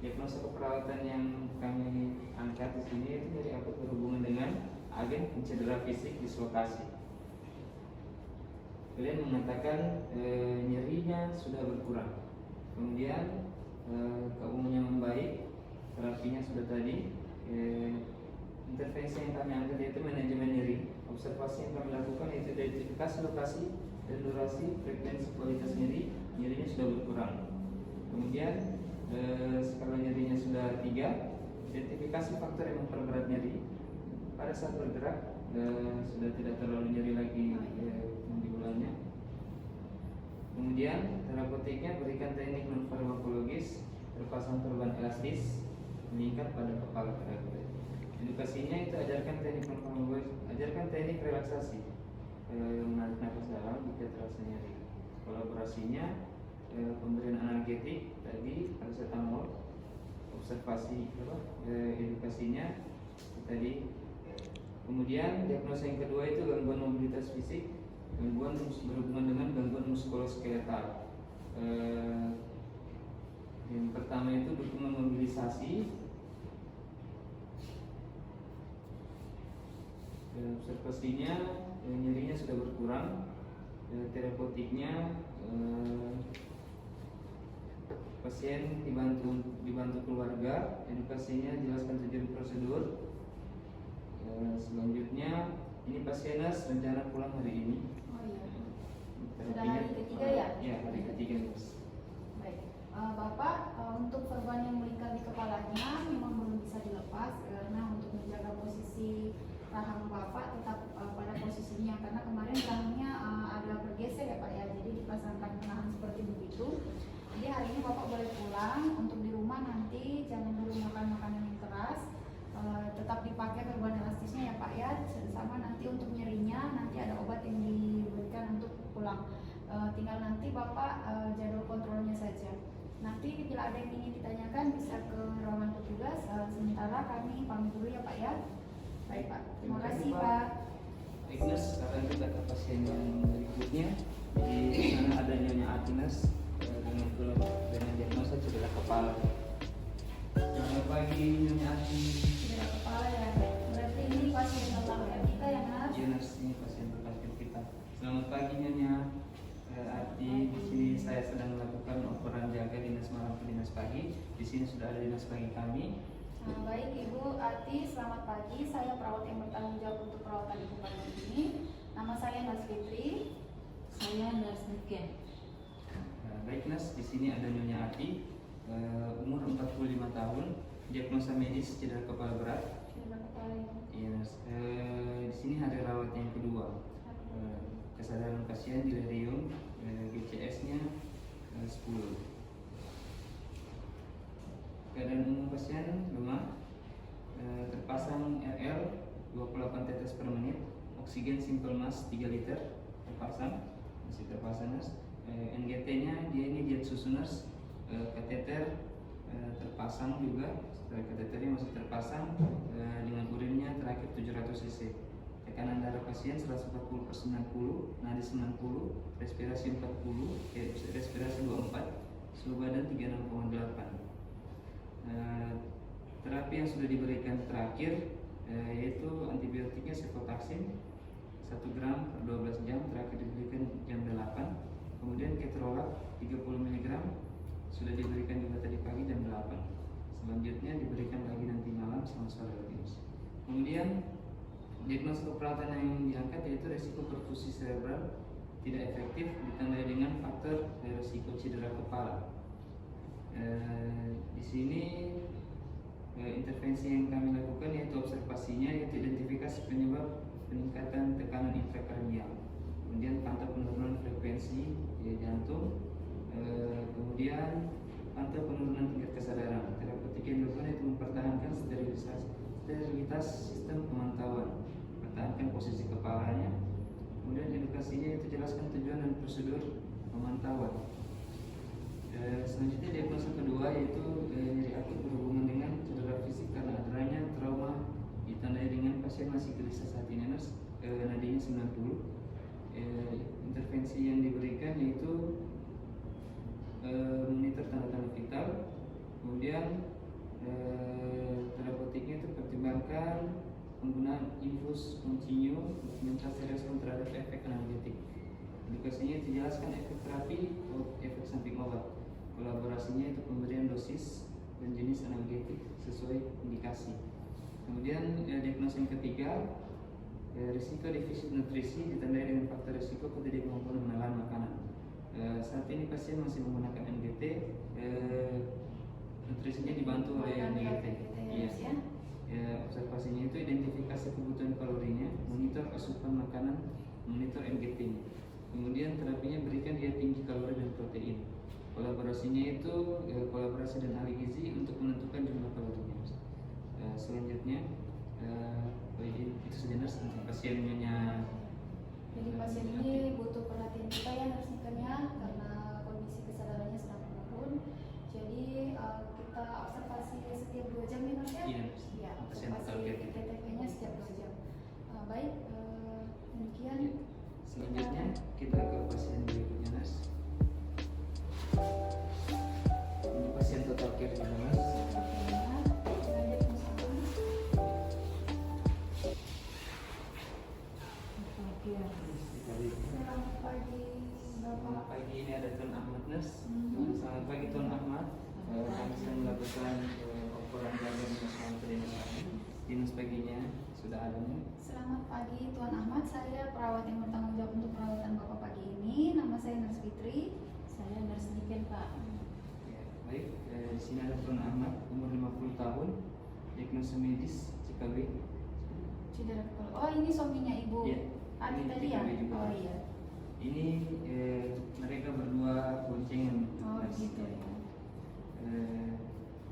Diagnosa keperawatan yang kami angkat di sini itu dari akut berhubungan dengan agen pencedera fisik dislokasi. Kalian mengatakan nyerinya sudah berkurang, kemudian keumumannya membaik, terapinya sudah tadi. Intervensi yang kami ambil yaitu manajemen nyeri. Observasi yang kami lakukan yaitu identifikasi lokasi dan durasi, frekuensi, kualitas nyeri. Nyerinya sudah berkurang. Kemudian skala nyerinya sudah 3. Identifikasi faktor yang memperberat nyeri. Pada saat bergerak sudah tidak terlalu nyeri lagi mandibulanya. Kemudian terapeutiknya berikan teknik non farmakologis, terpasang perban elastis, meningkat pada kepala kerabat. Edukasinya itu ajarkan teknik non farmakologis, ajarkan teknik relaksasi, menarik nafas dalam jika terasa nyeri. Kolaborasinya pemberian analgetik tadi paracetamol, observasi edukasinya tadi. Kemudian diagnosa yang kedua itu gangguan mobilitas fisik, gangguan berhubungan dengan gangguan muskuloskeletal. Yang pertama itu dukungan mobilisasi. Observasinya nyerinya sudah berkurang. Terapeutiknya pasien dibantu keluarga. Edukasinya jelaskan tujuan prosedur. Selanjutnya ini pasien rencana pulang hari ini. Oh iya. Sudah Terapinya, hari ketiga ya? Ya, hari ketiga, Mas. Baik. Bapak, untuk perban yang melingkar di kepalanya memang belum bisa dilepas karena untuk menjaga posisi rahang Bapak tetap pada posisinya, karena kemarin rahangnya ada bergeser ya Pak ya, jadi dipasangkan penahan seperti begitu. Jadi hari ini Bapak boleh pulang. Untuk di rumah nanti jangan dulu makan makanan yang keras, tetap dipakai perban elastisnya ya Pak ya, sama nanti untuk nyerinya nanti ada obat yang diberikan untuk pulang. Tinggal nanti Bapak jadwal kontrolnya saja. Nanti bila ada yang ingin ditanyakan bisa ke ruangan petugas. Sementara kami pamit dulu ya Pak ya. Baik Pak, terima kasih Pak. Ignas, sekarang kita ke pasien yang berikutnya. Di sana ada Nyonya Agnes dengan diagnosa cedera kepala. Selamat pagi Nyonya Agnes. Cedera kepala ya. Berarti ini pasien terlapor kita ya Mas? Iya Nas, ini pasien terlapor kita. Selamat pagi Nyonya. Arti di sini saya sedang melakukan operan jaga dinas malam ke dinas pagi. Di sini sudah ada dinas pagi kami. Baik Ibu Ati, selamat pagi. Saya perawat yang bertanggung jawab untuk perawatan Ibu pagi ini. Nama saya Nas Fitri. Saya Nurse Niken. Baik Nas, di sini ada Nyonya Ati, umur 45 tahun, diagnosa medis cedera kepala berat. Cedera kepala ya. Iya Nas. Di sini hari rawat yang kedua. Kesadaran pasien delirium, GCS-nya 10. Keadaan umum pasien lemah, terpasang RL 28 tetes per menit, oksigen simple mass 3 liter terpasang, masih terpasang Nas. NGT-nya dia ini jet susuners, kateter terpasang juga, kateternya masih terpasang, dengan urinnya terakhir 700 cc. Tekanan darah pasien 140/90, nadi 90, respirasi 40, respirasi 24, suhu badan 36,8. Terapi yang sudah diberikan terakhir yaitu antibiotiknya cefotaxime 1 gram per 12 jam, terakhir diberikan jam 8. Kemudian keterolak 30 mg sudah diberikan juga tadi pagi jam 8. Selanjutnya diberikan lagi nanti malam sama sore lagi. Kemudian diagnosa keperawatan yang diangkat yaitu resiko perfusi cerebral tidak efektif ditandai dengan faktor resiko cedera kepala. Di sini intervensi yang kami lakukan yaitu observasinya, yaitu identifikasi penyebab peningkatan tekanan intrakranial, kemudian pantau penurunan frekuensi jantung, kemudian pantau penurunan tingkat kesadaran. Terapeutik yang dilakukan itu mempertahankan sterilitas sistem pemantauan, pertahankan posisi kepalanya, kemudian edukasinya itu jelaskan tujuan dan prosedur pemantauan. Selanjutnya diagnosa kedua yaitu nyeri akut berhubungan dengan cedera fisik karena adanya trauma ditandai dengan pasien masih gelisah saat ini, nadinya 90. Intervensi yang diberikan yaitu monitor tanda-tanda vital, kemudian terapeutiknya itu pertimbangkan penggunaan infus kontinu, dokumentasi respon terhadap efek analgetik. Edukasinya dijelaskan efek terapi, efek samping obat. Kolaborasinya itu pemberian dosis dan jenis analgetik sesuai indikasi. Kemudian diagnosa yang ketiga, risiko defisit nutrisi ditandai dengan faktor risiko ketidakmampuan menelan makanan. Saat ini pasien masih menggunakan NGT, nutrisinya dibantu oleh NGT. Iya. Observasinya itu identifikasi kebutuhan kalorinya, monitor asupan makanan, monitor NGT. Kemudian terapinya berikan diet tinggi kalori dan protein. Kolaborasinya itu kolaborasi dan ahli gizi untuk menentukan jumlah kalorinya. Selanjutnya itu saja nurse untuk pasiennya. Jadi pasien ini butuh perhatian kita ya nurse-nya, karena kondisi kesadarannya sedang menurun. Jadi kita observasi setiap 2 jam ya nurse ya? Iya. Ya, Pasien observasi kita. TTP-nya setiap 2 jam. Baik, demikian. Selanjutnya kita ke pasien berikutnya nurse. Ini pasien total care juga nurse. Selamat pagi Bapak. Selamat pagi, ini ada Tuan Ahmad nurse. Selamat pagi Tuan Ahmad. Kami sedang melakukan ukuran gangguan emosional kedinasan. Dinas paginya sudah ada nih. Selamat pagi Tuan Ahmad, saya perawat yang bertanggung jawab untuk perawatan Bapak pagi ini. Nama saya Nurse Fitri. Saya nurse Niken, Pak. Ya, baik, di sini ada Tuan Ahmad, umur 50 tahun, diagnosa medis CKB. Cedera kepala. Oh, ini suaminya Ibu Iya. Adi Ini tadi ya? CKB juga. Oh iya. Ini mereka berdua boncengan. Oh Mas. gitu ya.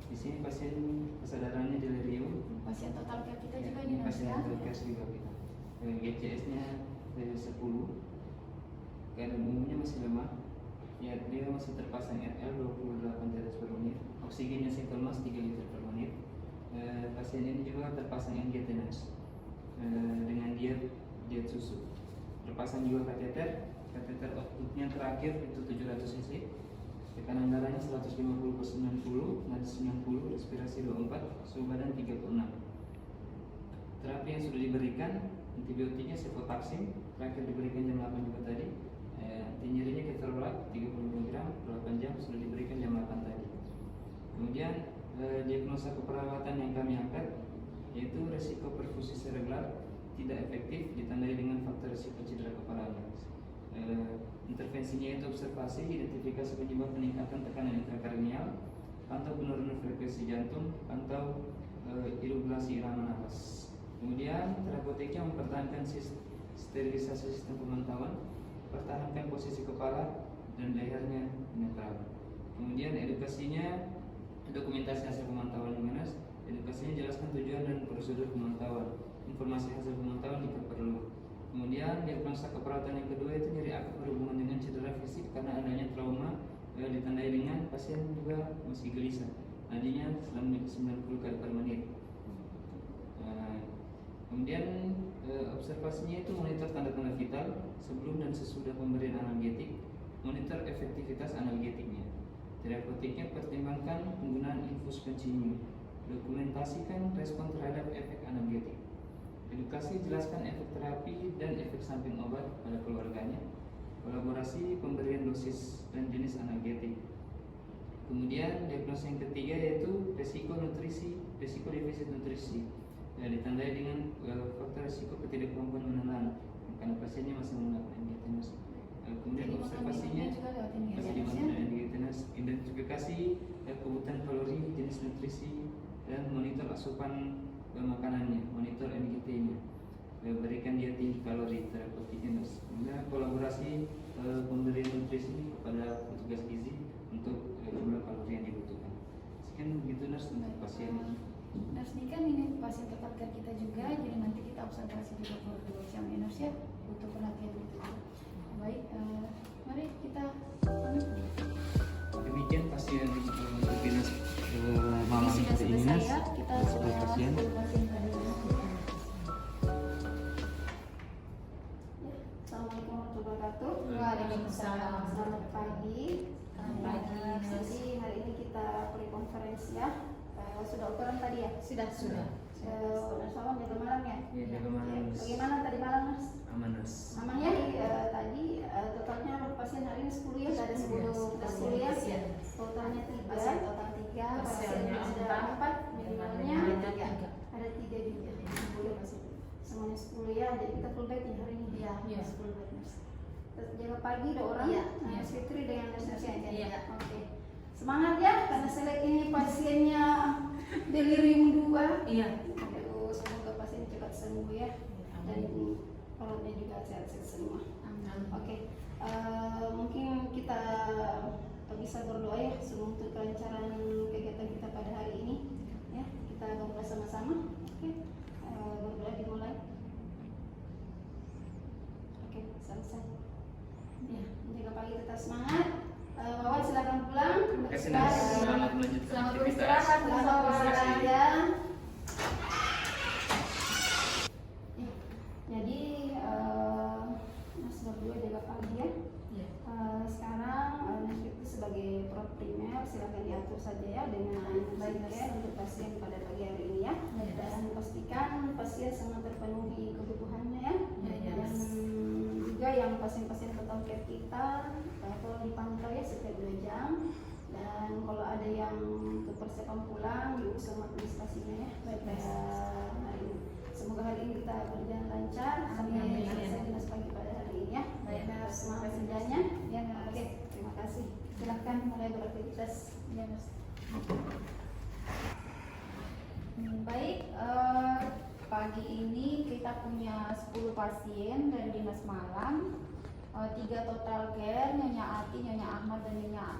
Di sini pasien kesadarannya delirium. Pasien total care kita Ya, juga ini ini Nurse pasien ya. terkes juga kita. GCS-nya 10. Keadaan umumnya masih lemah. Ya, dia masih terpasang RL 28 tetes per menit. Oksigennya sintomas 3 liter per menit. Pasien ini juga terpasang NGT nurse. Dengan diet susu. Terpasang juga kateter outputnya terakhir itu 700 cc. Tekanan darahnya 150/90, nadi 90, respirasi 24, suhu badan 36. Terapi yang sudah diberikan, antibiotiknya cefotaxime, terakhir diberikan jam 8 juga tadi. Anti nyerinya keterolak 30 mg, 8 jam sudah diberikan jam 8 tadi. Kemudian diagnosa keperawatan yang kami angkat yaitu resiko perfusi cerebral tidak efektif ditandai dengan faktor risiko cedera kepala. Intervensinya itu observasi, identifikasi penyebab peningkatan tekanan intrakranial, pantau penurunan frekuensi jantung, pantau irigulasi irama nafas. Kemudian terapeutiknya mempertahankan sterilisasi sistem pemantauan, pertahankan posisi kepala dan lehernya netral. Kemudian edukasinya dokumentasi hasil pemantauan dengan edukasinya jelaskan tujuan dan prosedur pemantauan, informasi hasil pemantauan jika perlu. Kemudian diagnosa keperawatan yang kedua itu nyeri akut berhubungan dengan cedera fisik karena adanya trauma, ditandai dengan pasien juga masih gelisah, nadinya 90 kali per menit. Kemudian observasinya itu monitor tanda-tanda vital sebelum dan sesudah pemberian analgetik, monitor efektivitas analgetiknya. Terapeutiknya pertimbangkan penggunaan infus kontinu, dokumentasikan respon terhadap efek analgetik. Edukasi jelaskan efek terapi dan efek samping obat pada keluarganya. Kolaborasi pemberian dosis dan jenis analgetik. Kemudian diagnosa yang ketiga yaitu resiko defisit nutrisi. Ya, ditandai dengan faktor resiko ketidakmampuan menelan karena pasiennya masih menggunakan NGT. Kemudian Jadi observasinya juga lewat ini ya, masih Mas, dimana ya? NGT, identifikasi kebutuhan kalori, jenis nutrisi, dan monitor asupan makanannya, monitor NGT-nya. Berikan dia tinggi kalori terapeutiknya. Kemudian kolaborasi pemberian nutrisi kepada petugas gizi untuk jumlah kalori yang dibutuhkan. Sekian begitu nurse untuk pasien. Nurse ini kan ini pasien tetap kita juga, jadi nanti kita observasi juga kalau dulu jam nurse ya, butuh perhatian gitu. Baik, mari kita pamit. Demikian pasien untuk dinas Ini malam sudah hari ini selesai nurse. ya, kita Sudah sudah pasien. 10 pasien tadi. Ya, Assalamualaikum warahmatullahi wabarakatuh. Waalaikumsalam. Selamat pagi. Selamat pagi, Nurse. Jadi hari ini kita pre-conference ya. Sudah ukuran tadi ya? Sudah. Nurse Awan jaga malam ya? Iya, jaga malam. Bagaimana tadi malam Mas? Aman nurse. Aman ya? Tadi totalnya pasien hari ini 10 ya? Ada 10 ya? Totalnya 3, Pasien total 3. Pasiennya Pasien ada 4, minimalnya Minimalnya 3. ada 3 juga. 10 pasien. Semuanya 10 ya, jadi kita full bed nih hari ini. Iya. 10 bed Mas. Terus jaga pagi ada orang. Iya. Mas Fitri dengan nurse-nya ya? Iya. Oke. Semangat ya, karena selek ini pasiennya delirium 2. Iya. Aduh, semoga pasien cepat sembuh ya. Dan perutnya juga sehat-sehat semua. Oke, mungkin kita bisa berdoa ya untuk kelancaran kegiatan kita pada hari ini. Ya, kita berdoa sama-sama. Oke, berdoa dimulai. Oke, selesai. Ya, menjaga pagi tetap semangat. Wawan silakan pulang. Terima kasih nurse. Selamat melanjutkan Selamat aktivitas. beristirahat. Selamat beristirahat ya. Jadi Mas berdua jaga pagi ya. Iya. Sekarang Mas itu sebagai prot primer silakan diatur saja ya dengan baik ya untuk pasien pada pagi hari ini ya. Dan pastikan pasien sangat terpenuhi kebutuhannya ya. Dan juga yang pasien-pasien total care kita tolong dipantau ya setiap 2 jam. Dan kalau ada yang kepersiapan pulang diurus sama administrasinya ya. Baik hari ini. Semoga hari ini kita berjalan lancar. Sampai selesai dinas pagi pada hari ini ya. Baik, semangat kerjanya. Ya, oke. Terima kasih. Silahkan mulai beraktivitas. Ya, Mas. Baik, pagi ini kita punya 10 pasien dari dinas Malang. 3 total care, Nyonya Ati, Nyonya Ahmad dan Nyonya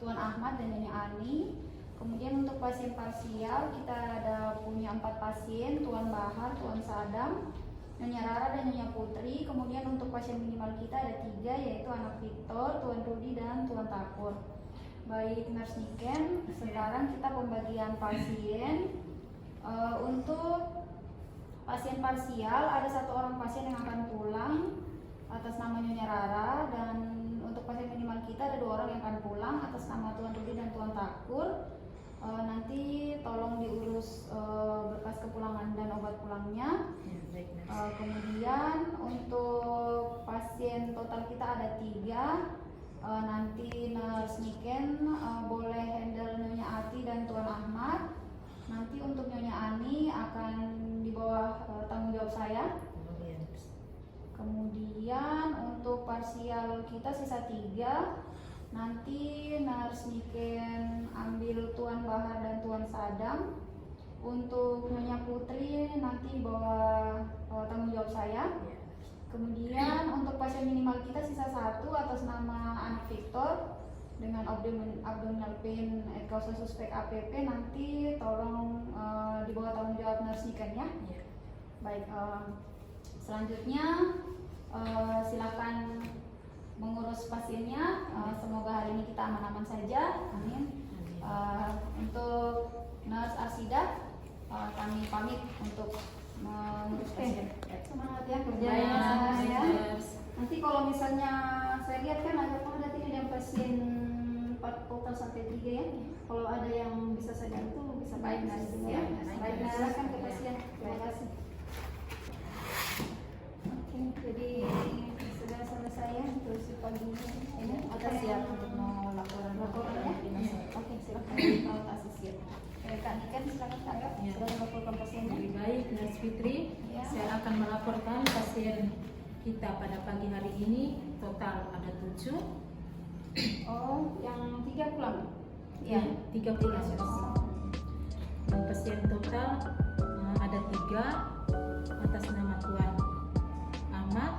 Tuan Ahmad dan Nyonya Ani. Kemudian untuk pasien parsial kita ada punya 4 pasien, Tuan Bahar, Tuan Sadam, Nyonya Rara dan Nyonya Putri. Kemudian untuk pasien minimal kita ada 3 yaitu anak Victor, Tuan Rudi dan Tuan Takur. Baik Nurse Niken, sekarang kita pembagian pasien. Untuk pasien parsial ada 1 orang pasien yang akan pulang atas nama Nyonya Rara, dan untuk pasien minimal kita ada 2 orang yang akan pulang atas nama Tuan Rudi dan Tuan Takur. Nanti tolong diurus berkas kepulangan dan obat pulangnya. Kemudian untuk pasien total kita ada 3. Nanti Nurse Niken boleh handle Nyonya Ati dan Tuan Ahmad. Nanti untuk Nyonya Ani akan di bawah tanggung jawab saya. Kemudian untuk parsial kita sisa 3. Nanti Nurse Niken ambil Tuan Bahar dan Tuan Sadam. Untuk Nyonya Putri nanti di bawah tanggung jawab saya. Kemudian untuk pasien minimal kita sisa 1 atas nama anak Victor dengan abdominal pain causa suspek APP, nanti tolong di bawah tanggung jawab Nurse Niken ya. Baik, selanjutnya silakan mengurus pasiennya. Semoga hari ini kita aman-aman saja. Amin. Untuk Nurse Arsida, kami pamit untuk mengurus pasien. Semangat ya kerjanya ya. Nanti kalau misalnya saya lihat kan agak padat ini ada pasien 4 total sampai 3 ya. Kalau ada yang bisa saya bantu bisa baik Nurse ya. Baik, silakan ke pasien. kasih. Oke, jadi sudah selesai ya untuk si pagi ini. Kita siap untuk mau laporan Laporannya? ya. Oke, silakan Perawat ASIS. Kak Niken, silakan tanggap. Ya. Sudah melaporkan pasiennya. Lebih baik, Nurse Fitri, Ya. saya akan melaporkan pasien kita pada pagi hari ini total ada 7. Oh, yang 3 pulang? Ya, 3 pulang. Oh. Dan pasien total ada 3 atas nama Tuan Ahmad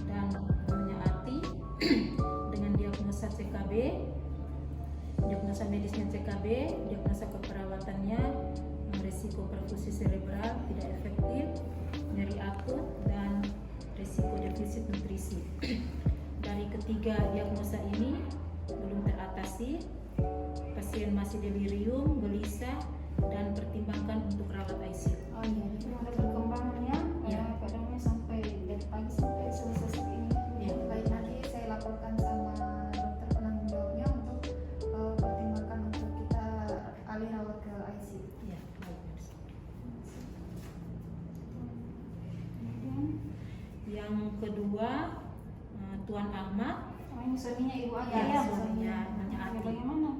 dan Nyonya Ati dengan diagnosa CKB, diagnosa medisnya CKB, diagnosa keperawatannya risiko perfusi cerebral tidak efektif, nyeri akut, dan risiko defisit nutrisi. Dari ketiga diagnosa ini belum teratasi, pasien masih delirium, gelisah, dan pertimbangkan untuk rawat ICU. Oh iya, itu ada perkembangannya. Ya. Kadangnya sampai dari pagi sampai selesai seperti ini. Ya. Baik, nanti saya laporkan sama dokter penanggung jawabnya untuk pertimbangkan untuk kita alih rawat ke ICU. Ya, baik, Nurse. Kemudian, Yang kedua, Tuan Ahmad. oh ini suaminya Ibu Ati Ya, ya? suaminya, namanya Ati. Bagaimana?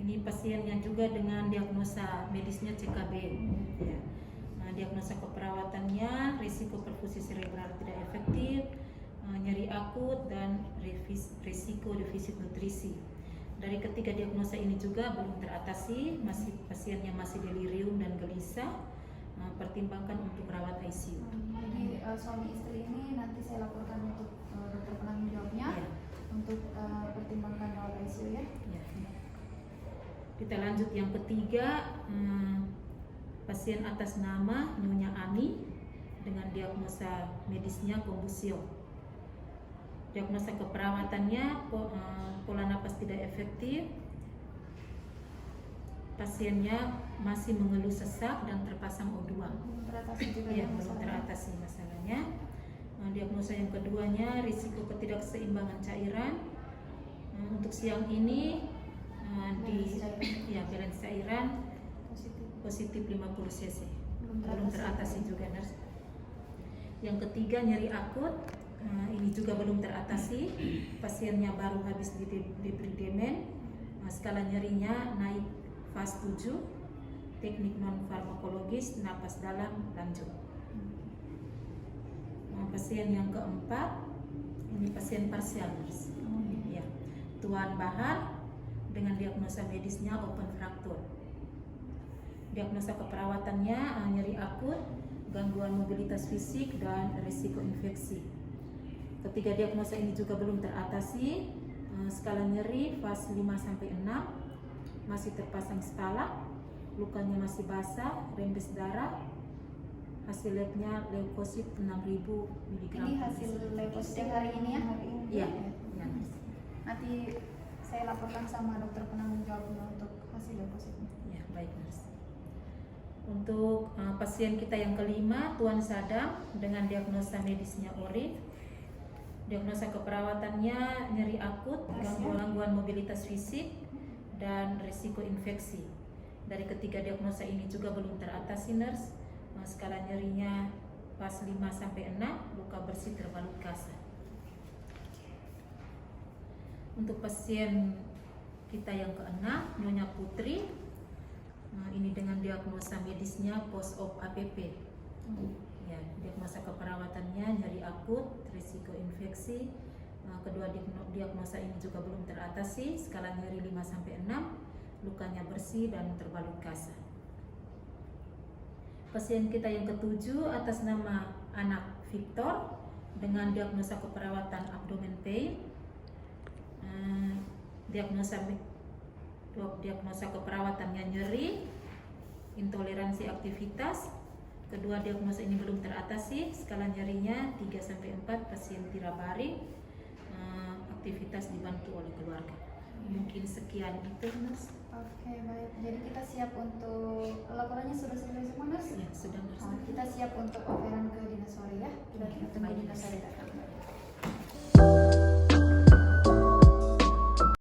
Ini pasiennya juga dengan diagnosa medisnya CKB. Ya. Nah, diagnosa keperawatannya risiko perfusi cerebral tidak efektif, nyeri akut, dan risiko defisit nutrisi. Dari ketiga diagnosa ini juga belum teratasi, pasiennya masih delirium dan gelisah. Pertimbangkan untuk rawat ICU. Jadi suami istri ini nanti saya laporkan untuk dokter penanggung jawabnya Ya. untuk pertimbangkan rawat ICU ya. Ya. Kita lanjut yang ketiga, pasien atas nama Nyonya Ani dengan diagnosa medisnya kombusio. Diagnosa keperawatannya pola napas tidak efektif, pasiennya masih mengeluh sesak dan terpasang O2. Belum teratasi juga Ya, ya belum masalahnya. teratasi masalahnya. Diagnosa yang keduanya risiko ketidakseimbangan cairan. Untuk siang ini balance cairan positif 50 cc. Belum teratasi juga, Nurse. Yang ketiga nyeri akut, ini juga belum teratasi. Pasiennya baru habis debridemen. Skala nyerinya naik fase 7, teknik non farmakologis, napas dalam, lanjut. Pasien yang keempat, ini pasien parsial, Nurse. Ya, Tuan Bahar dengan diagnosa medisnya open fracture. Diagnosa keperawatannya nyeri akut, gangguan mobilitas fisik, dan risiko infeksi. Ketiga diagnosa ini juga belum teratasi. Skala nyeri fase 5-6, masih terpasang spala, lukanya masih basah, rembes darah. Hasil labnya leukosit 6000 mg. Ini hasil leukosit hari ini ya? Hari ini. Iya. Ya. Nanti saya laporkan sama dokter penanggung jawabnya untuk hasil leukositnya. Ya, baik, Nurse. Untuk pasien kita yang kelima, Tuan Sadam dengan diagnosa medisnya ORID. Diagnosa keperawatannya nyeri akut, gangguan mobilitas fisik, dan risiko infeksi. Dari ketiga diagnosa ini juga belum teratasi, Nurse. Skala nyerinya pas 5-6, luka bersih terbalut kasar. Untuk pasien kita yang keenam, Nyonya Putri, ini dengan diagnosa medisnya post-op APP. Ya, diagnosa keperawatannya nyeri akut, risiko infeksi. Kedua diagnosa ini juga belum teratasi. Skala nyeri 5-6, lukanya bersih dan terbalut kasar. Pasien kita yang ketujuh atas nama anak Victor dengan diagnosa keperawatan abdomen pain. Diagnosa keperawatannya nyeri, intoleransi aktivitas. Kedua diagnosa ini belum teratasi. Skala nyerinya 3-4, pasien tidak baring. Aktivitas dibantu oleh keluarga. Mungkin sekian itu, Nurse. Oke, baik. Jadi kita siap untuk laporannya sudah selesai semua, Nurse? Ya, sudah, Nurse. Kita siap untuk operan ke dinas sore ya. Kita tunggu Baik. dinas sore datang.